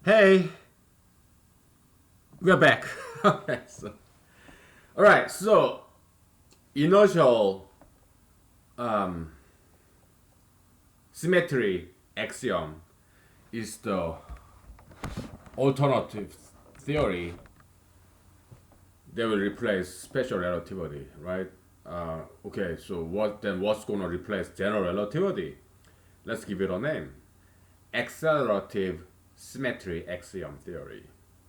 Hey, we're back. Okay, all right. So, inertial symmetry axiom is the alternative theory that will replace special relativity, right? Okay, so what's going to replace general relativity? Let's give it a name: accelerative symmetry axiom theory.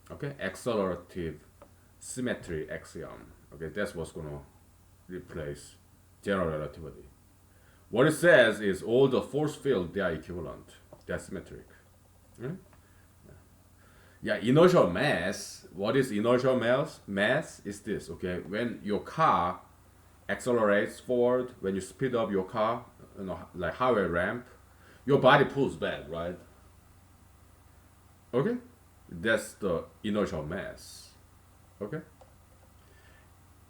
Okay, accelerative symmetry axiom. Okay, that's what's going to replace general relativity. What it says is all the force field they are equivalent. They're symmetric. Hmm? Yeah, inertial mass. What is inertial mass? Mass is this. Okay, when your car accelerates forward, when you speed up your car, like highway ramp, your body pulls back, right? Okay, that's the inertial mass. Okay,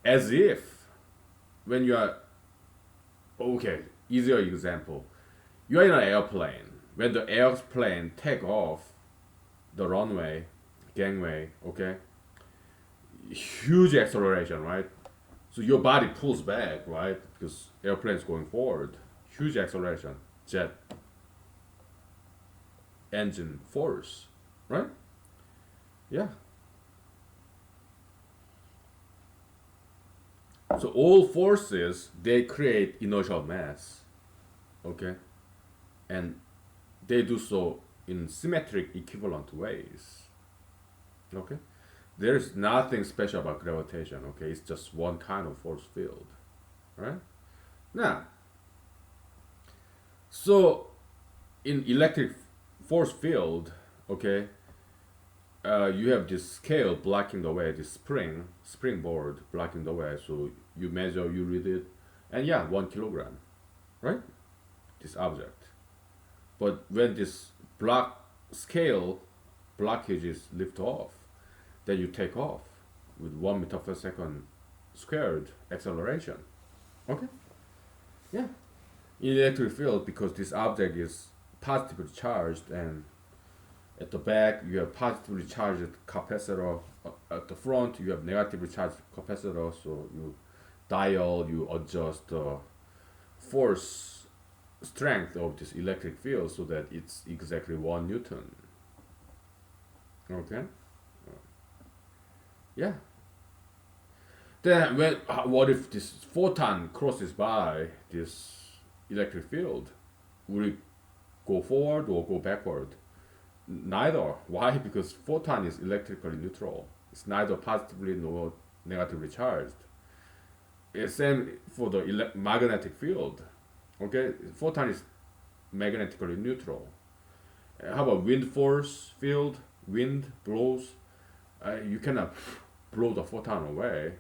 as if when you are okay, easier example. You are in an airplane. When the airplane take off the runway, gangway, okay, huge acceleration, right? So your body pulls back, right? Because airplane's going forward. Huge acceleration, jet engine force, right? Yeah. So all forces they create inertial mass, okay, and they do so in symmetric equivalent ways, okay. There's nothing special about gravitation, okay? It's just one kind of force field, right? Now, so in electric force field, okay, you have this scale blocking the way, this springboard blocking the way. So you measure, you read it, and yeah, 1 kilogram, right? This object. But when this block scale blockage is lift off, then you take off with 1 meter per second squared acceleration. Okay? Yeah. In electric field, because this object is positively charged, and at the back you have positively charged capacitor, at the front you have negatively charged capacitor, so you dial, you adjust the force strength of this electric field so that it's exactly 1 Newton. Okay? Yeah. Then what if this photon crosses by this electric field? Will it go forward or go backward? Neither. Why? Because photon is electrically neutral. It's neither positively nor negatively charged. It's same for the magnetic field. Okay, photon is magnetically neutral. How about wind force field? Wind blows. You cannot blow the photon away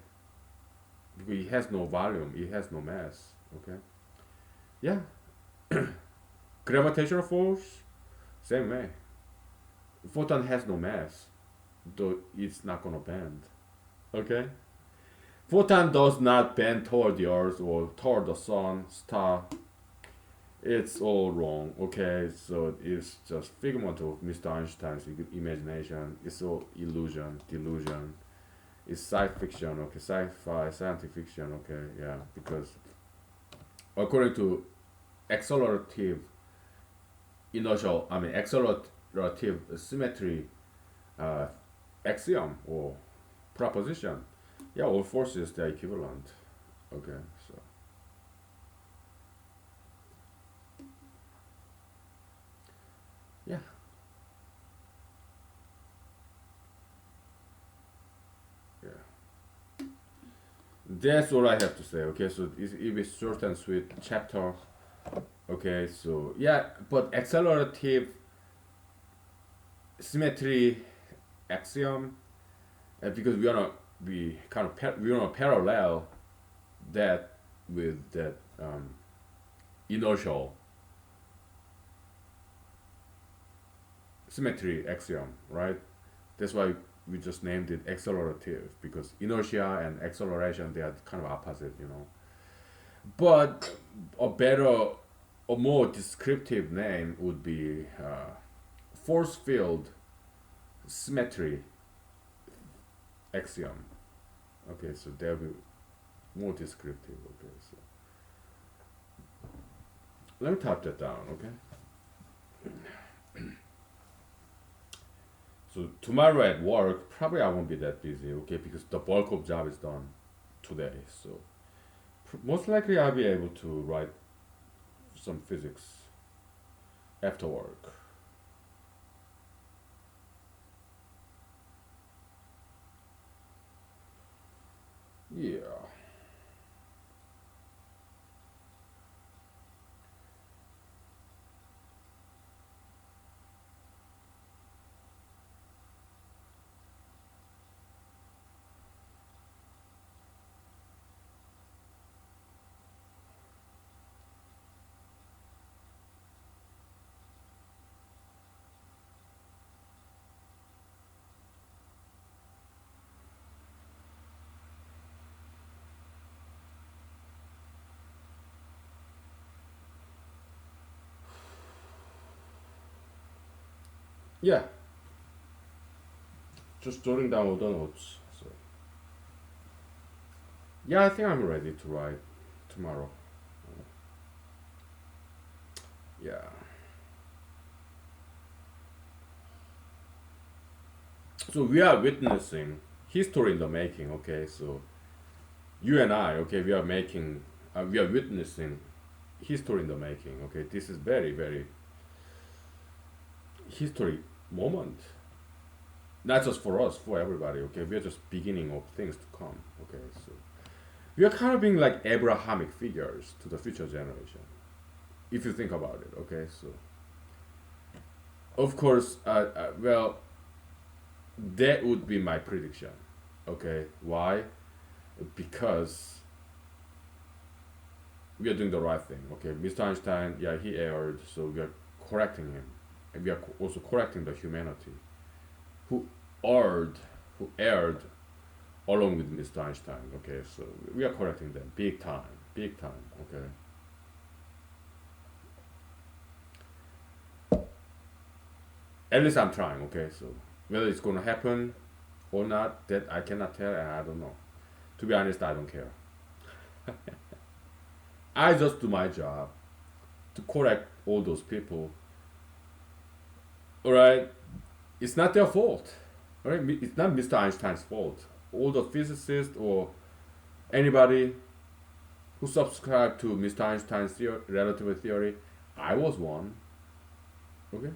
because it has no volume. It has no mass. Okay. Yeah. Gravitational force. Same way. Photon has no mass, though it's not gonna bend. Okay? Photon does not bend toward the earth or toward the sun, star. It's all wrong. Okay? So it's just figment of Mr. Einstein's imagination. It's all illusion, delusion. It's science fiction, okay? Sci-fi, scientific fiction, okay? Yeah, because according to accelerative accelerative symmetry uh, axiom or proposition. Yeah, all forces they're equivalent. Okay, so yeah, yeah. That's all I have to say. Okay, so it is short and sweet chapter. Okay, so yeah, but accelerative symmetry axiom, because we want to parallel that with that inertial symmetry axiom, right? That's why we just named it accelerative, because inertia and acceleration they are kind of opposite, you know. But a better, a more descriptive name would be force field symmetry axiom. Okay, so they'll be more descriptive. Okay, so let me type that down. Okay, so tomorrow at work, probably I won't be that busy. Okay, because the bulk of job is done today. So most likely I'll be able to write some physics after work. Yeah. Yeah, just jotting down all the notes. So yeah, I think I'm ready to write tomorrow. Yeah. So we are witnessing history in the making. Okay, so you and I, okay, we are witnessing history in the making. Okay, this is very, very history moment. Not just for us, for everybody. Okay, we are just beginning of things to come. Okay, so we are kind of being like Abrahamic figures to the future generation, if you think about it. Okay, so of course, well, that would be my prediction. Okay, why? Because we are doing the right thing. Okay, Mr. Einstein, yeah, he erred, so we are correcting him, and we are also correcting the humanity who erred, who erred along with Mr. Einstein. Okay, so we are correcting them big time, big time. Okay, at least I'm trying. Okay, so whether it's gonna happen or not, that I cannot tell, and I don't know. To be honest, I don't care. I just do my job to correct all those people. All right, it's not their fault. All right, it's not Mr. Einstein's fault. All the physicists or anybody who subscribed to Mr. Einstein's relativity theory, I was one. Okay,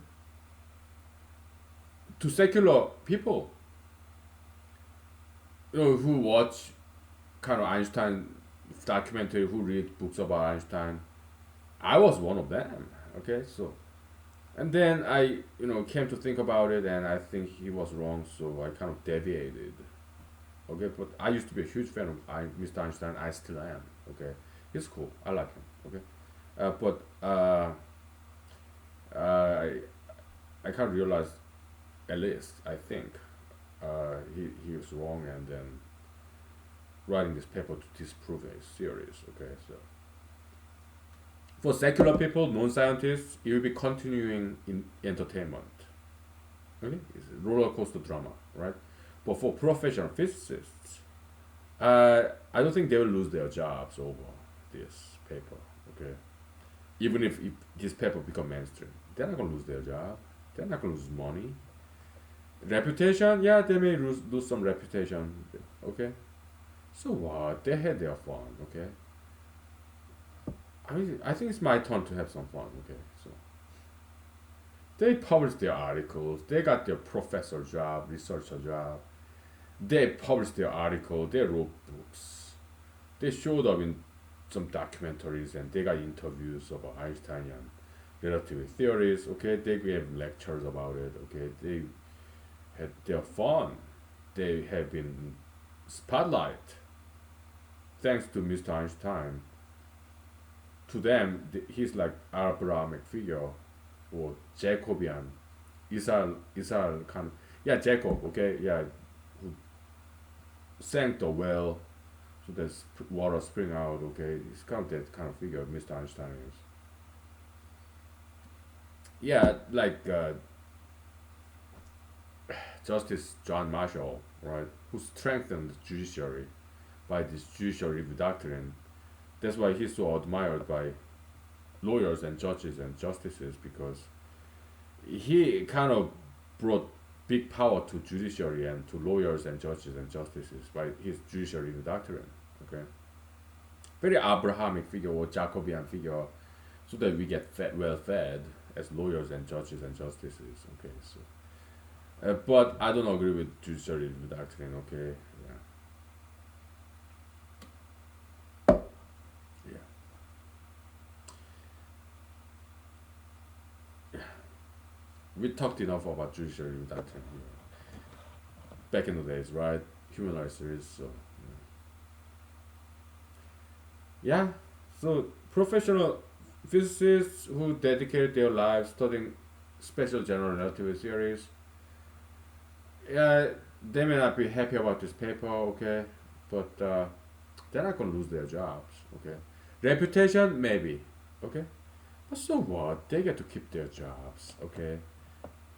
to secular people, who watch kind of Einstein documentary, who read books about Einstein, I was one of them. Okay, so and then I, came to think about it, and I think he was wrong, so I kind of deviated. Okay, but I used to be a huge fan of Mr. Einstein. I still am. Okay, he's cool. I like him. Okay, but I kind of realized, at least I think, he was wrong, and then writing this paper to disprove his theories. Okay, so for secular people, non-scientists, it will be continuing in entertainment. Okay, it's a roller coaster drama, right? But for professional physicists, I don't think they will lose their jobs over this paper. Okay, even if this paper become mainstream, they're not gonna lose their job. They're not gonna lose money. Reputation, yeah, they may lose some reputation. Okay, so what? They had their fun. Okay, I think it's my turn to have some fun. Okay, so they published their articles. They got their professor job, researcher job. They published their article. They wrote books. They showed up in some documentaries, and they got interviews about Einsteinian relativity theories. Okay, they gave lectures about it. Okay, they had their fun. They have been spotlight thanks to Mr. Einstein. To them, he's like Abrahamic figure or Jacobian, Israel kind of, yeah, Jacob. Okay, yeah, who sank the well so there's water spring out. Okay, it's kind of that kind of figure Mr. Einstein is. Yeah, like Justice John Marshall, right, who strengthened the judiciary by this judicial review doctrine. That's why he's so admired by lawyers and judges and justices because he kind of brought big power to judiciary and to lawyers and judges and justices by his judicial review doctrine. Okay, very Abrahamic figure or Jacobean figure, so that we get well fed as lawyers and judges and justices. Okay, so but I don't agree with judicial review doctrine. Okay, yeah, yeah. We talked enough about judicial review doctrine here back in the days, right? Human series. So yeah, so professional physicists who dedicate their lives studying special general relativity theories, yeah, they may not be happy about this paper, okay, but they're not gonna lose their jobs, okay. Reputation, maybe, okay, but so what? They get to keep their jobs, okay.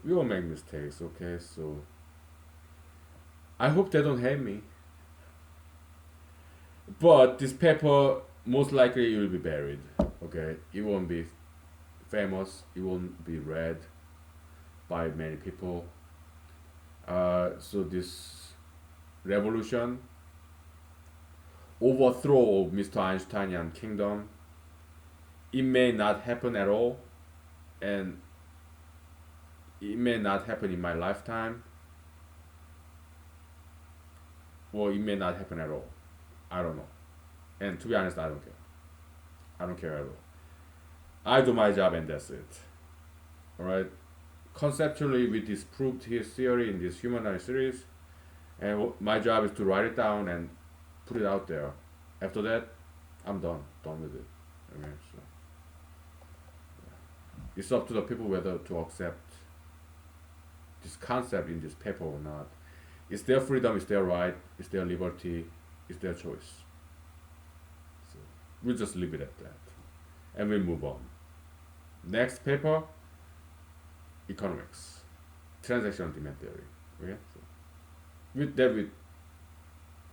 We all make mistakes, okay. So I hope they don't hate me, but this paper most likely it will be buried, okay. It won't be famous. It won't be read by many people. So this revolution, overthrow of Mr. Einsteinian kingdom, it may not happen at all, and it may not happen in my lifetime, or it may not happen at all. I don't know. And to be honest, I don't care. I don't care at all. I do my job and that's it. Alright? Conceptually, we disproved his theory in this humanized series, and my job is to write it down and put it out there. After that, I'm done with it. Okay, so it's up to the people whether to accept this concept in this paper or not. It's their freedom, it's their right, it's their liberty, it's their choice. So we'll just leave it at that, and we'll move on. Next paper, economics, transactional demand theory. Okay, so with that we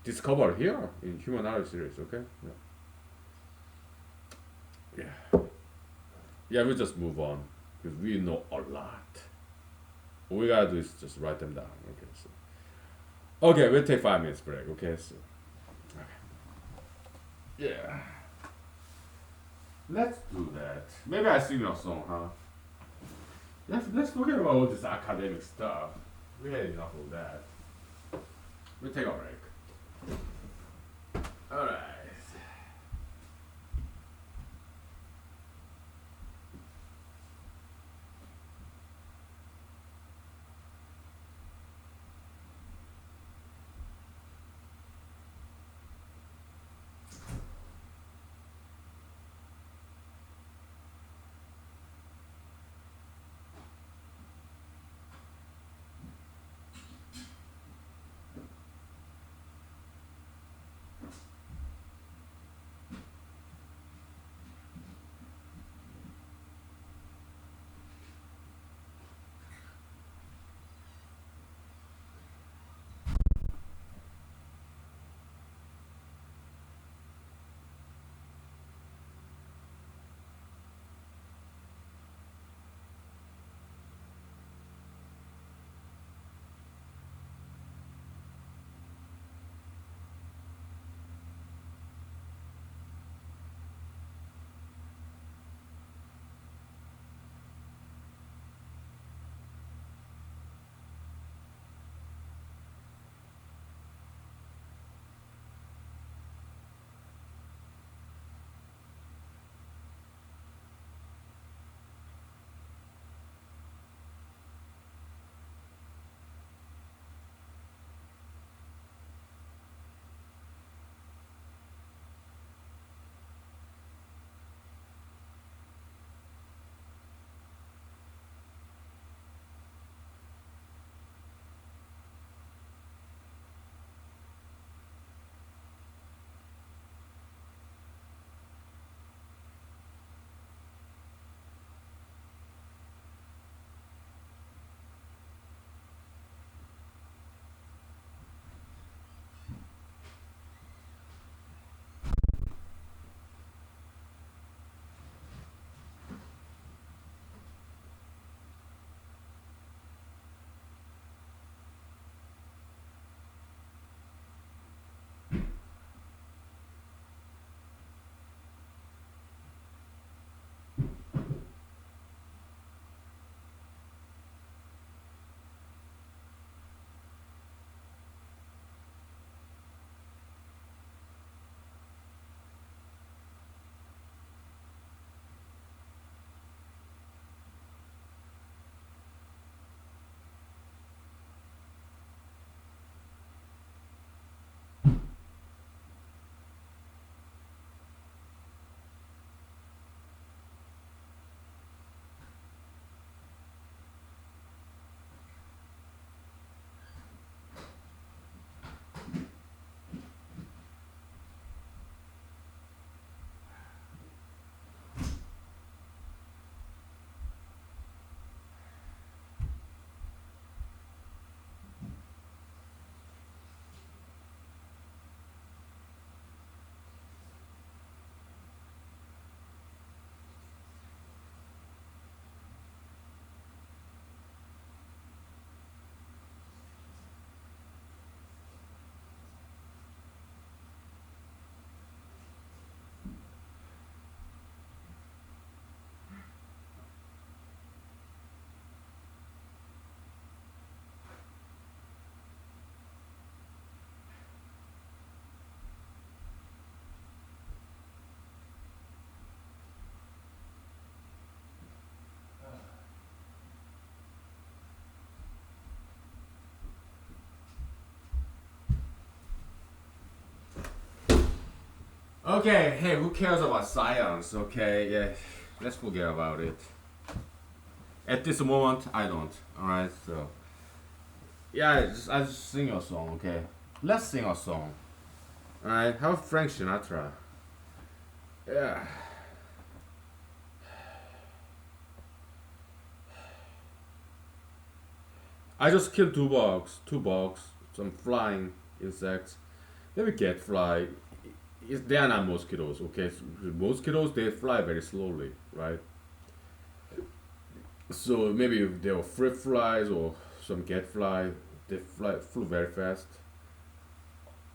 discover here in humanology series. Okay, yeah. Yeah, we'll just move on because we know a lot. All we gotta do is just write them down. Okay, so okay, we'll take 5 minutes break. Okay, so okay. Yeah, let's do that. Maybe I sing a song, huh? Let's forget about all this academic stuff. We had enough of that. We'll take a break. Alright. Okay, hey, who cares about science? Okay, yeah, let's forget about it. At this moment, I don't. All right, so yeah, I just sing a song. Okay, let's sing a song. All right, how Frank Sinatra? Yeah, I just killed two bugs, some flying insects. Maybe get fly. They are not mosquitoes. Okay, so mosquitoes they fly very slowly, right? So maybe if they were fruit flies or some get fly, they flew very fast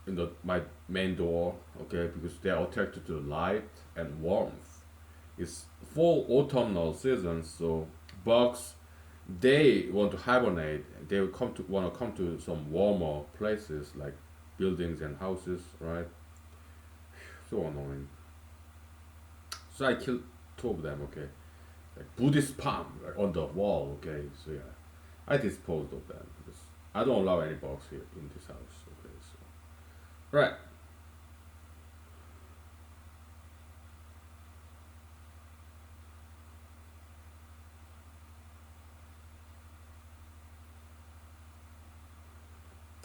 in the my main door. Okay, because they are attracted to light and warmth. It's fall autumnal season, so bugs they want to hibernate. They will come to want to come to some warmer places like buildings and houses, right? So annoying. So I killed two of them. Okay, like Buddhist palm like, on the wall. Okay, so yeah, I disposed of them because I don't allow any bugs here in this house. Okay, so right,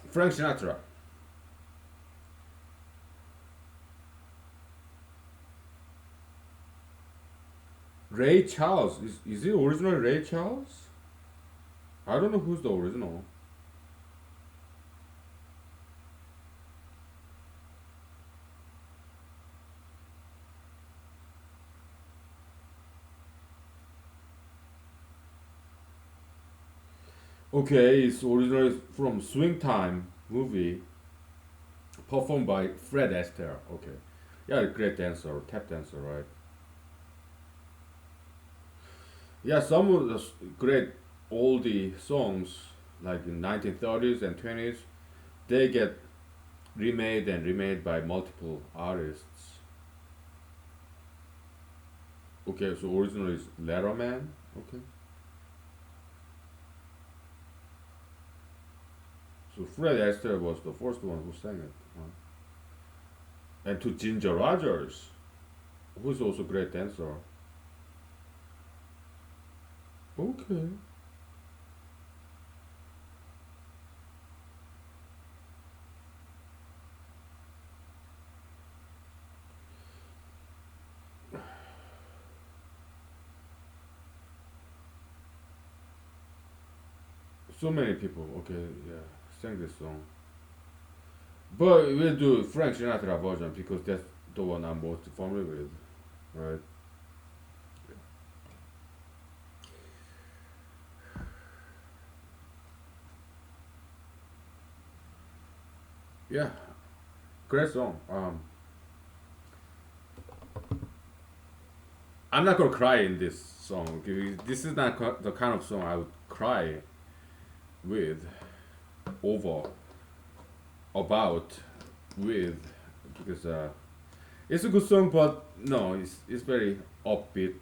Frank Sinatra, Ray Charles. Is it original Ray Charles? I don't know who's the original. Okay, it's originally from Swing Time movie, performed by Fred Astaire. Okay, yeah, great dancer, tap dancer, right? Yeah, some of the great oldie songs, like in 1930s and 20s, they get remade and remade by multiple artists. Okay, so originally is Letterman. Okay, so Fred Astaire was the first one who sang it. Huh? And to Ginger Rogers, who's also a great dancer. Okay. So many people, okay, yeah, sang this song. But we'll do Frank Sinatra version because that's the one I'm most familiar with, right? Yeah, great song. I'm not gonna cry in this song. Okay? This is not the kind of song I would cry with, over, about, with, because it's a good song, but no, it's very upbeat,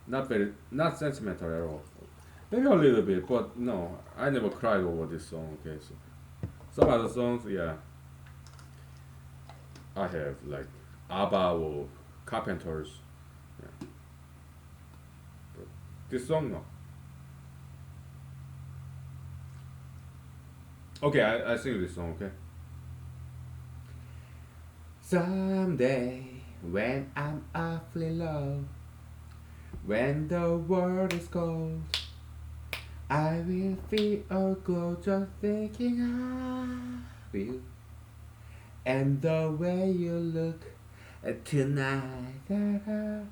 not sentimental at all. Maybe a little bit, but no, I never cried over this song. Okay, so some other songs, yeah, I have like ABBA or Carpenters. Yeah, but this song, no. Okay, I sing this song. Okay. Someday, when I'm awfully low, when the world is cold, I will feel a glow just thinking of you and the way you look tonight. Da, da,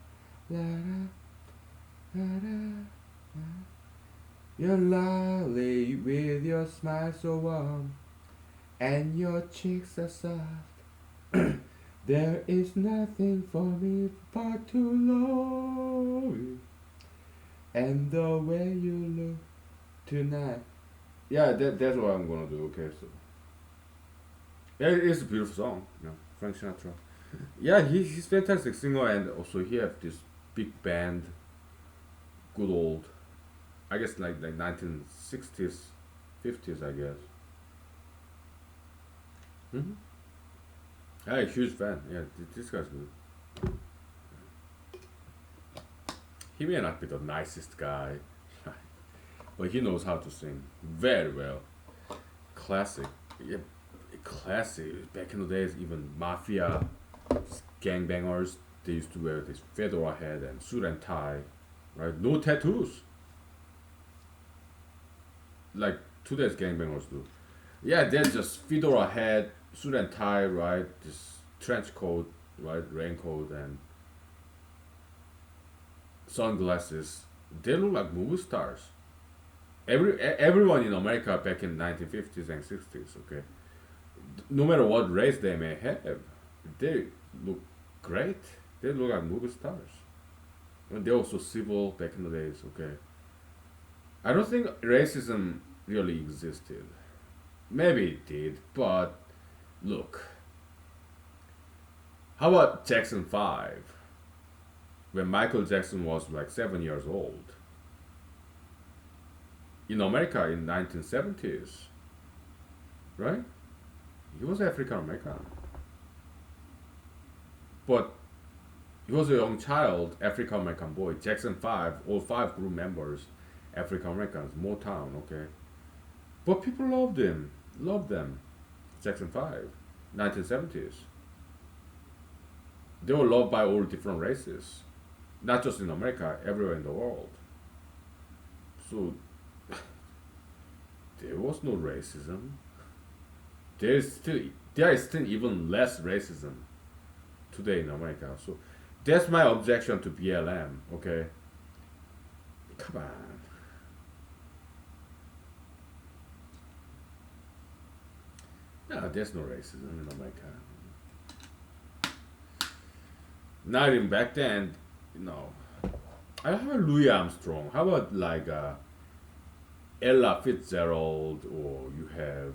da, da, da, da. You're lovely with your smile so warm and your cheeks are soft. There is nothing for me but to love you and the way you look tonight. Yeah, that's what I'm gonna do. Okay, so yeah, it's a beautiful song. You know, Frank Sinatra. Yeah, he's fantastic singer, and also he have this big band, good old. I guess like 1960s, 50s, I guess. Hmm. I'm a huge fan. Yeah, this guy's good. He may not be the nicest guy, but he knows how to sing very well. Classic. Yeah, classic. Back in the days, even mafia gangbangers, they used to wear this fedora hat and suit and tie, right? No tattoos, like today's gangbangers do. Yeah, there's just fedora hat, suit and tie, right? This trench coat, right? Raincoat and sunglasses. They look like movie stars. Everyone in America back in 1950s and 60s, okay, no matter what race they may have, they look great. They look like movie stars. And they're also civil back in the days, okay. I don't think racism really existed. Maybe it did, but look. How about Jackson 5? When Michael Jackson was like 7 years old. In America in 1970s, right? He was African American. But he was a young child, African American boy. Jackson 5, all five group members, African Americans, Motown, okay? But people loved him, loved them. Jackson 5, 1970s. They were loved by all different races, not just in America, everywhere in the world. So there was no racism. There is still even less racism today in America. So that's my objection to BLM. Okay, come on. No, there's no racism in America. Not even back then. No. How about Louis Armstrong? How about like Ella Fitzgerald, or you have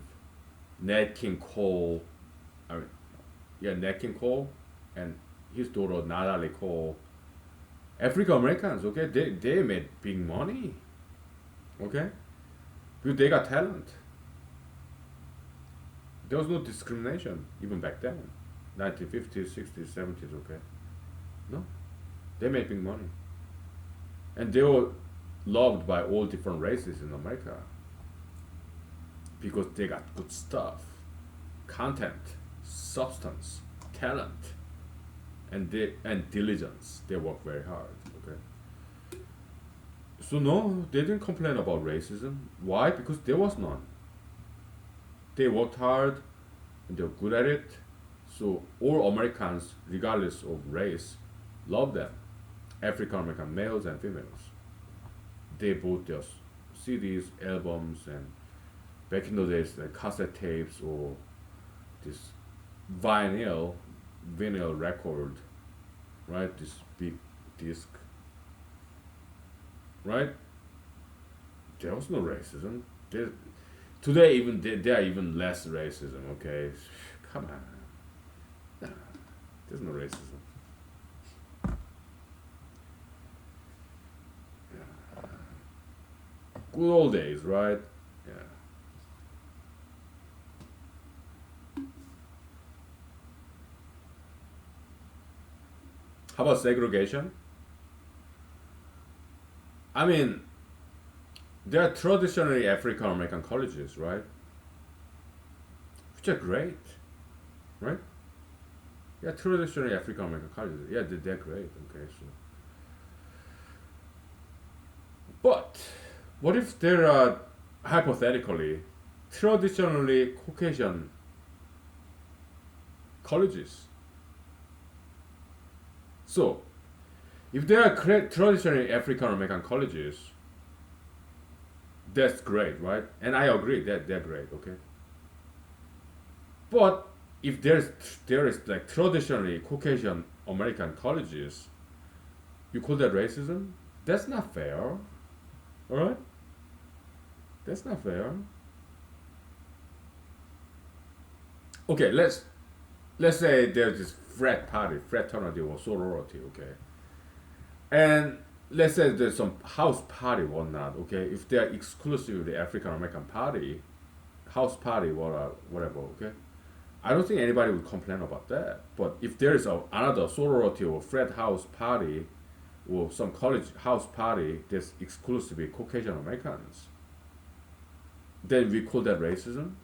Nat King Cole? I mean, yeah, Nat King Cole and his daughter Natalie Cole. African Americans, okay, they made big money, okay, because they got talent. There was no discrimination even back then, 1950s, 60s, 70s, okay. No, they made big money, and they were loved by all different races in America because they got good stuff, content, substance, talent, and diligence. They work very hard. Okay. So no, they didn't complain about racism. Why? Because there was none. They worked hard, and they're good at it. So all Americans, regardless of race, love them. African American males and females. They bought their CDs, albums, and back in the days, like cassette tapes or this vinyl record, right? This big disc, right? There was no racism. Today, even there are even less racism. Okay, come on, nah, there's no racism. Good old days, right? Yeah. How about segregation? I mean, there are traditionally African American colleges, right? Which are great, right? Yeah, traditionally African American colleges. Yeah, they're great. Okay, so. But what if there are hypothetically traditionally Caucasian colleges? So, if there are traditionally African American colleges, that's great, right? And I agree that they're great, okay? But if there is like traditionally Caucasian American colleges, you call that racism? That's not fair, alright? That's not fair. Okay, let's say there's this fraternity or sorority, okay, and let's say there's some house party, whatnot, okay. If they're exclusively African American party, house party, whatever, okay. I don't think anybody would complain about that. But if there is another sorority or frat house party or some college house party that's exclusively Caucasian Americans, then we call that racism.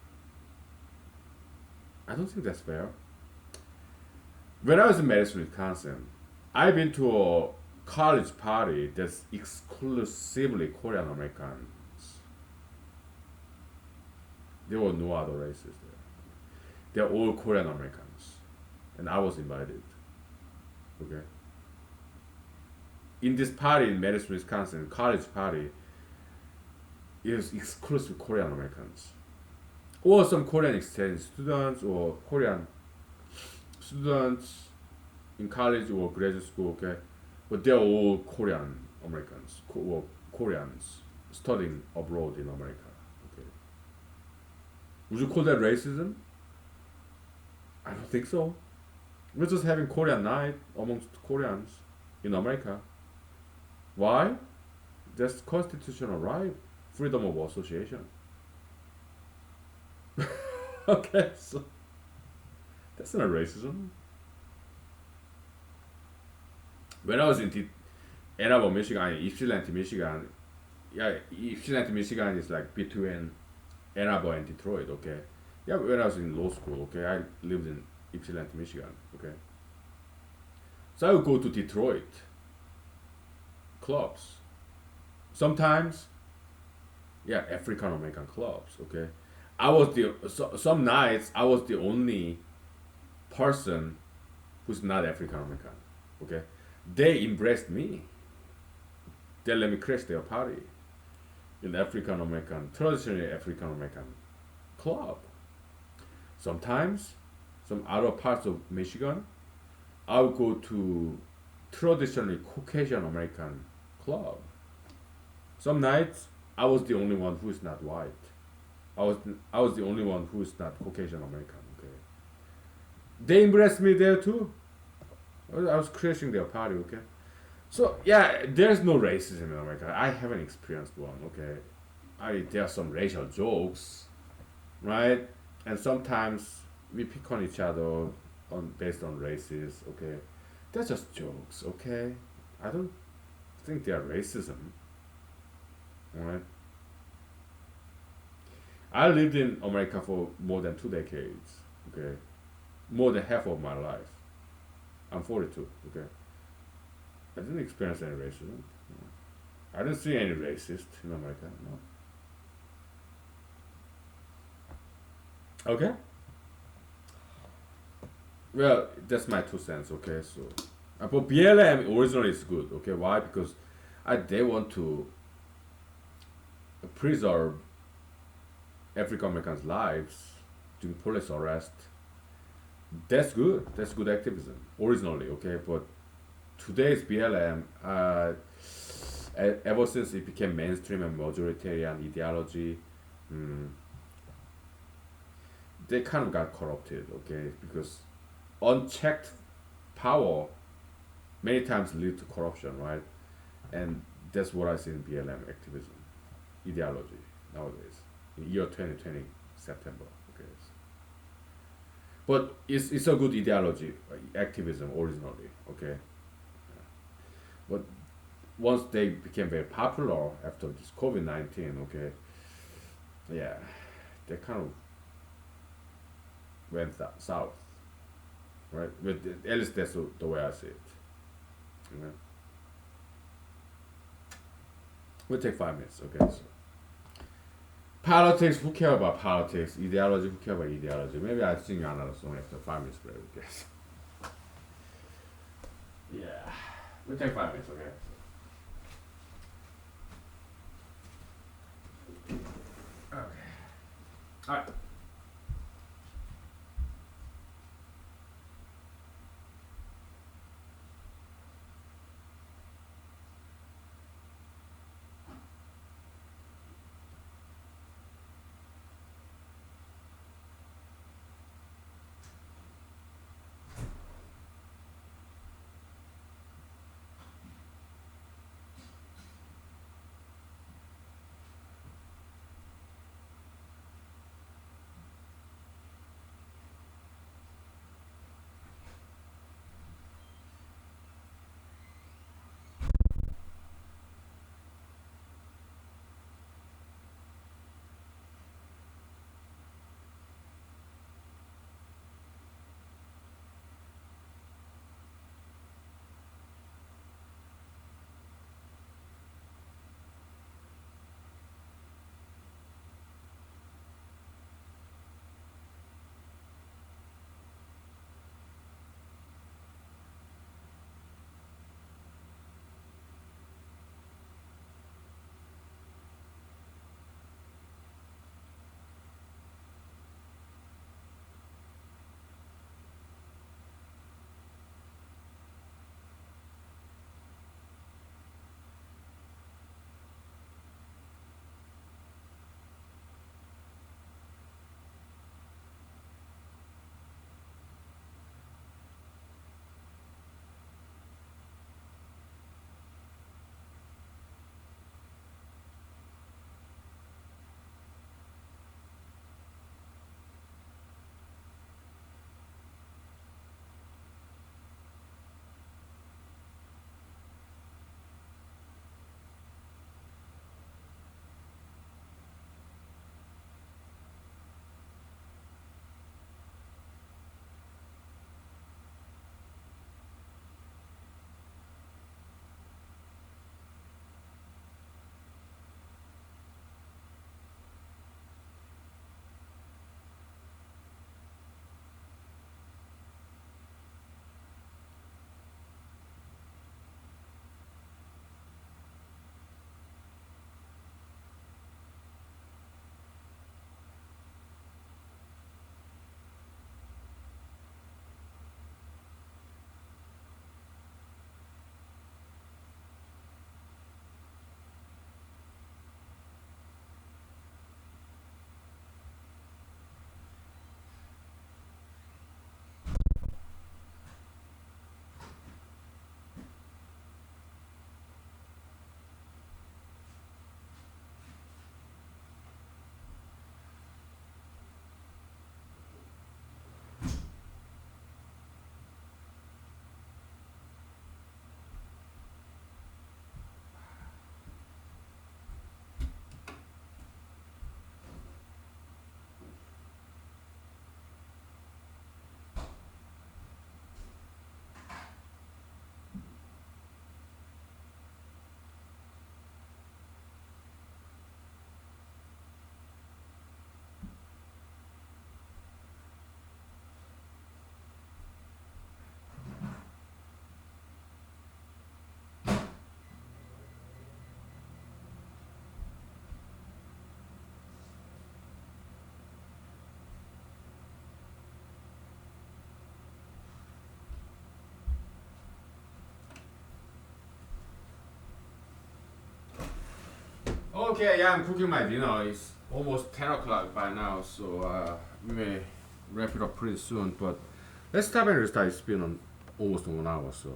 I don't think that's fair. When I was in Madison, Wisconsin, I've been to a college party that's exclusively Korean Americans. There were no other races there. They're all Korean Americans, and I was invited. Okay. In this party in Madison, Wisconsin, college party, it was exclusive Korean Americans, or some Korean exchange students or Korean students in college or graduate school. Okay, but they're all Korean Americans or Koreans studying abroad in America. Okay, would you call that racism? I don't think so. We're just having Korean night amongst Koreans in America. Why? That's constitutional right, freedom of association. Okay, so that's not racism. When I was in Ann Arbor, Michigan, Ypsilanti, Michigan, yeah, Ypsilanti, Michigan is like between Ann Arbor and Detroit. Okay, yeah. When I was in law school, okay, I lived in Ypsilanti, Michigan. Okay, so I would go to Detroit clubs. Sometimes, yeah, African American clubs. Okay, some nights I was the only person who's not African American. Okay, they embraced me. They let me crash their party in African American, traditionally African American club. Sometimes, some other parts of Michigan, I would go to traditionally Caucasian American club. Some nights, I was the only one who is not white. I was the only one who is not Caucasian American. Okay, they embraced me there too. I was crashing their party. Okay, so yeah, there's no racism in America. I haven't experienced one. Okay, there are some racial jokes, right? And sometimes we pick on each other on based on races. Okay, they're just jokes. Okay, I don't think they are racism. Alright, I lived in America for more than 2 decades. Okay, more than half of my life. I'm 42. Okay, I didn't experience any racism. I didn't see any racist in America. No. Okay. Well, that's my 2 cents. Okay, so but BLM originally is good. Okay, why? Because they want to preserve African Americans' lives during police arrest. That's good. That's good activism originally. Okay, but today's BLM, ever since it became mainstream and majoritarian ideology, mm, they kind of got corrupted. Okay, because unchecked power many times lead to corruption, right? And that's what I see in BLM activism ideology nowadays in year 2020 September. Okay, but it's a good ideology, activism originally. Okay, but once they became very popular after this COVID-19, okay, yeah, they kind of went south, right? But at least that's the way I see it. Okay. We'll take 5 minutes. Okay. So. Politics, who care about politics? Ideology, who care about ideology? Maybe I'll sing you another song after 5 minutes break, I guess. Yeah. We'll take 5 minutes, okay? Okay. Alright. Okay, yeah, I'm cooking my dinner. It's almost 10 o'clock by now, so we may wrap it up pretty soon. But let's stop and restart. It's been almost 1 hour, so.